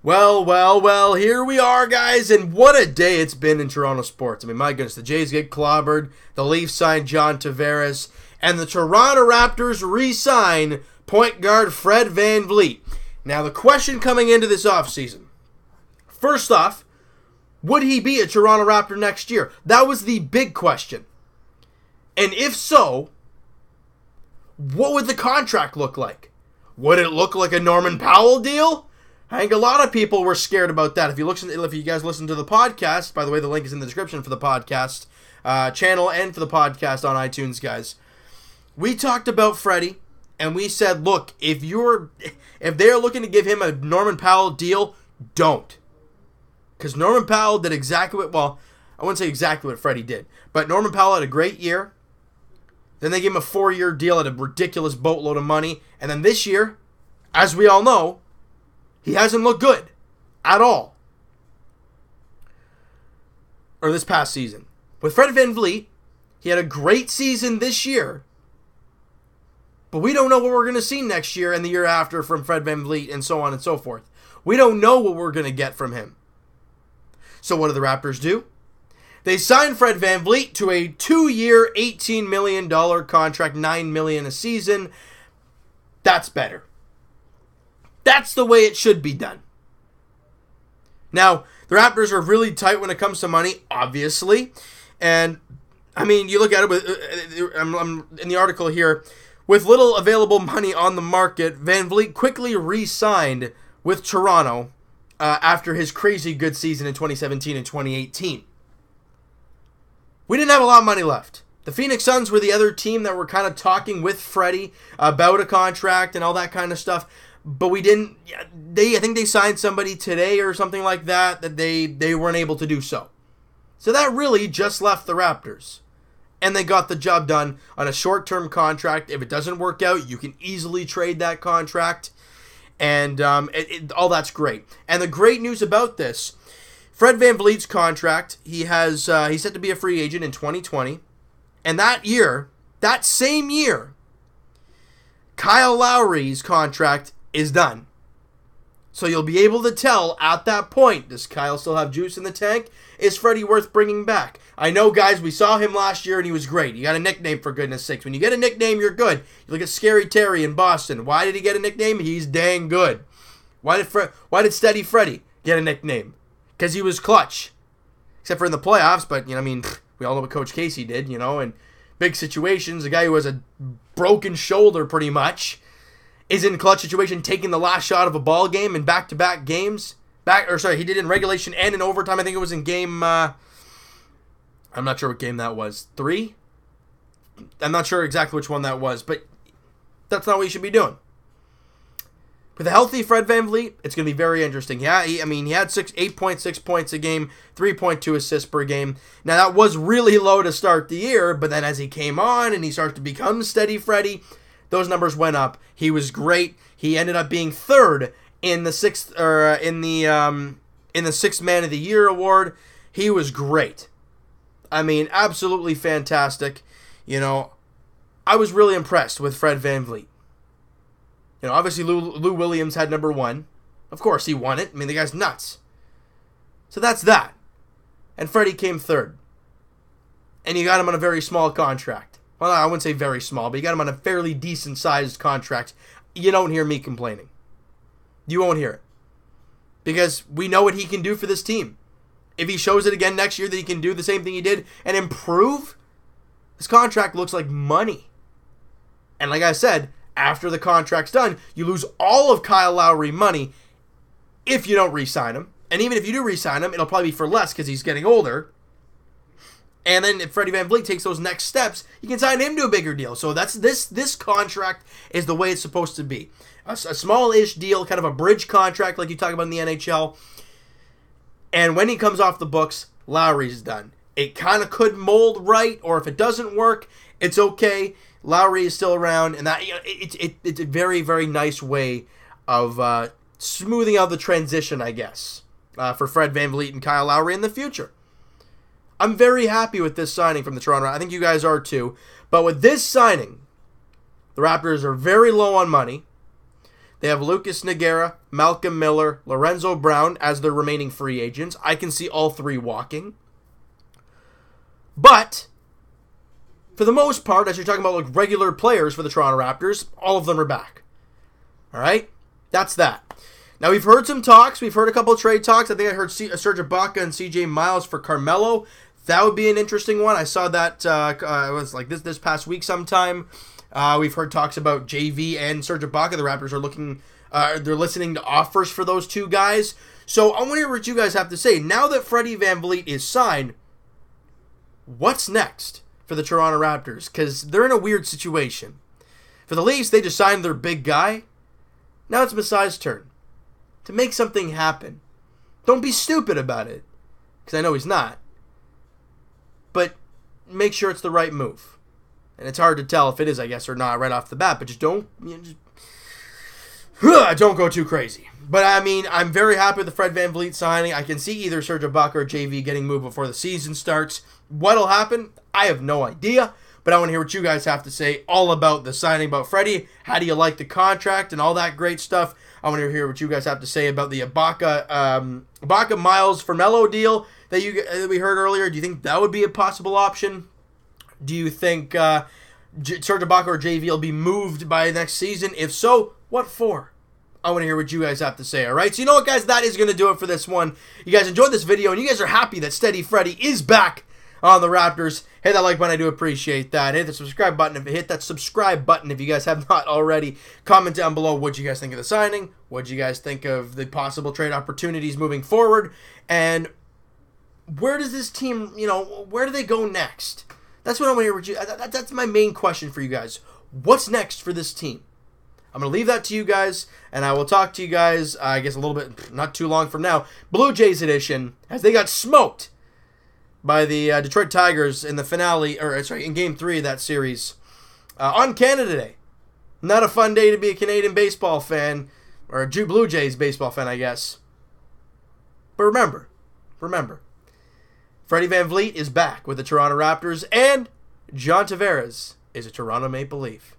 Well, here we are, guys, and what a day it's been in Toronto sports. I mean, my goodness, the Jays get clobbered, the Leafs sign John Tavares, and the Toronto Raptors re-sign point guard Fred VanVleet. Now, the question coming into this offseason, first off, would he be a Toronto Raptor next year? That was the big question. And if so, what would the contract look like? Would it look like a Norman Powell deal? I think a lot of people were scared about that. If you guys listen to the podcast, by the way, the link is in the description for the podcast channel and for the podcast on iTunes, guys. We talked about Freddie, and we said, look, if they're looking to give him a Norman Powell deal, don't. Because Norman Powell did exactly what, well, I wouldn't say exactly what Freddie did, but Norman Powell had a great year. Then they gave him a 4-year deal at a ridiculous boatload of money. And then this year, as we all know, he hasn't looked good at all. Or this past season. With Fred VanVleet, he had a great season this year. But we don't know what we're going to see next year and the year after from Fred VanVleet and so on and so forth. We don't know what we're going to get from him. So what do the Raptors do? They signed Fred VanVleet to a 2-year, $18 million contract, $9 million a season. That's better. That's the way it should be done. Now, the Raptors are really tight when it comes to money, obviously. And, I mean, you look at it, I'm in the article here, with little available money on the market, VanVleet quickly re-signed with Toronto after his crazy good season in 2017 and 2018. We didn't have a lot of money left. The Phoenix Suns were the other team that were kind of talking with Freddie about a contract and all that kind of stuff. But we didn't, I think they signed somebody today or something like that they weren't able to do so. So that really just left the Raptors. And they got the job done on a short-term contract. If it doesn't work out, you can easily trade that contract. And all that's great. And the great news about this, Fred VanVleet's contract, he's set to be a free agent in 2020. And that same year, Kyle Lowry's contract is done. So you'll be able to tell at that point, does Kyle still have juice in the tank? Is Freddie worth bringing back? I know, guys, we saw him last year and he was great. He got a nickname, for goodness sakes. When you get a nickname, you're good. You look at Scary Terry in Boston. Why did he get a nickname? He's dang good. Why did Steady Freddie get a nickname? Because he was clutch. Except for in the playoffs, but, I mean, we all know what Coach Casey did, in big situations. A guy who has a broken shoulder, pretty much, is in clutch situation, taking the last shot of a ball game in back-to-back games. He did in regulation and in overtime. I think it was in game, I'm not sure what game that was. 3? I'm not sure exactly which one that was, but that's not what you should be doing. With a healthy Fred VanVleet, it's going to be very interesting. Yeah, he had 8.6 points a game, 3.2 assists per game. Now, that was really low to start the year, but then as he came on and he started to become Steady Freddy, those numbers went up. He was great. He ended up being third in the sixth Man of the Year award. He was great. I mean, absolutely fantastic. I was really impressed with Fred VanVleet. Obviously Lou Williams had number 1. Of course, he won it. I mean, the guy's nuts. So that's that. And Freddie came third. And you got him on a very small contract. Well, I wouldn't say very small, but you got him on a fairly decent-sized contract. You don't hear me complaining. You won't hear it. Because we know what he can do for this team. If he shows it again next year that he can do the same thing he did and improve, this contract looks like money. And like I said, after the contract's done, you lose all of Kyle Lowry money if you don't re-sign him. And even if you do re-sign him, it'll probably be for less because he's getting older. And then if Freddie VanVleet takes those next steps, you can sign him to a bigger deal. So that's this contract is the way it's supposed to be. A small-ish deal, kind of a bridge contract like you talk about in the NHL. And when he comes off the books, Lowry's done. It kind of could mold right, or if it doesn't work, it's okay. Lowry is still around, and that it's a very, very nice way of smoothing out the transition, I guess, for Fred VanVleet and Kyle Lowry in the future. I'm very happy with this signing from the Toronto Raptors. I think you guys are too. But with this signing, the Raptors are very low on money. They have Lucas Nogueira, Malcolm Miller, Lorenzo Brown as their remaining free agents. I can see all three walking. But for the most part, as you're talking about like regular players for the Toronto Raptors, all of them are back. All right? That's that. Now, we've heard some talks. We've heard a couple of trade talks. I think I heard Serge Ibaka and CJ Miles for Carmelo. That would be an interesting one. I saw that it was like this past week sometime. We've heard talks about JV and Serge Ibaka. The Raptors are looking, they're listening to offers for those two guys. So I want to hear what you guys have to say. Now that Freddie VanVleet is signed, what's next for the Toronto Raptors? Because they're in a weird situation. For the Leafs, they just signed their big guy. Now it's Masai's turn to make something happen. Don't be stupid about it, because I know he's not. But make sure it's the right move. And it's hard to tell if it is, I guess, or not right off the bat. But just don't go too crazy. But, I mean, I'm very happy with the Fred VanVleet signing. I can see either Serge Ibaka or JV getting moved before the season starts. What'll happen? I have no idea. But I want to hear what you guys have to say all about the signing, about Freddie. How do you like the contract and all that great stuff? I want to hear what you guys have to say about the Ibaka Miles for Melo deal that we heard earlier. Do you think that would be a possible option? Do you think Serge Ibaka or JV will be moved by next season? If so, what for? I want to hear what you guys have to say, all right? So you know what, guys? That is going to do it for this one. You guys enjoyed this video, and you guys are happy that Steady Freddy is back on the Raptors. Hit that like button. I do appreciate that. Hit the subscribe button if you guys have not already. Comment down below what you guys think of the signing. What you guys think of the possible trade opportunities moving forward. And where does this team, where do they go next? That's what I want to hear with you. That's my main question for you guys. What's next for this team? I'm going to leave that to you guys, and I will talk to you guys, I guess a little bit, not too long from now, Blue Jays edition, as they got smoked by the Detroit Tigers in the finale, in Game 3 of that series on Canada Day. Not a fun day to be a Canadian baseball fan, or a Blue Jays baseball fan, I guess. But remember, Freddie VanVleet is back with the Toronto Raptors, and John Tavares is a Toronto Maple Leaf.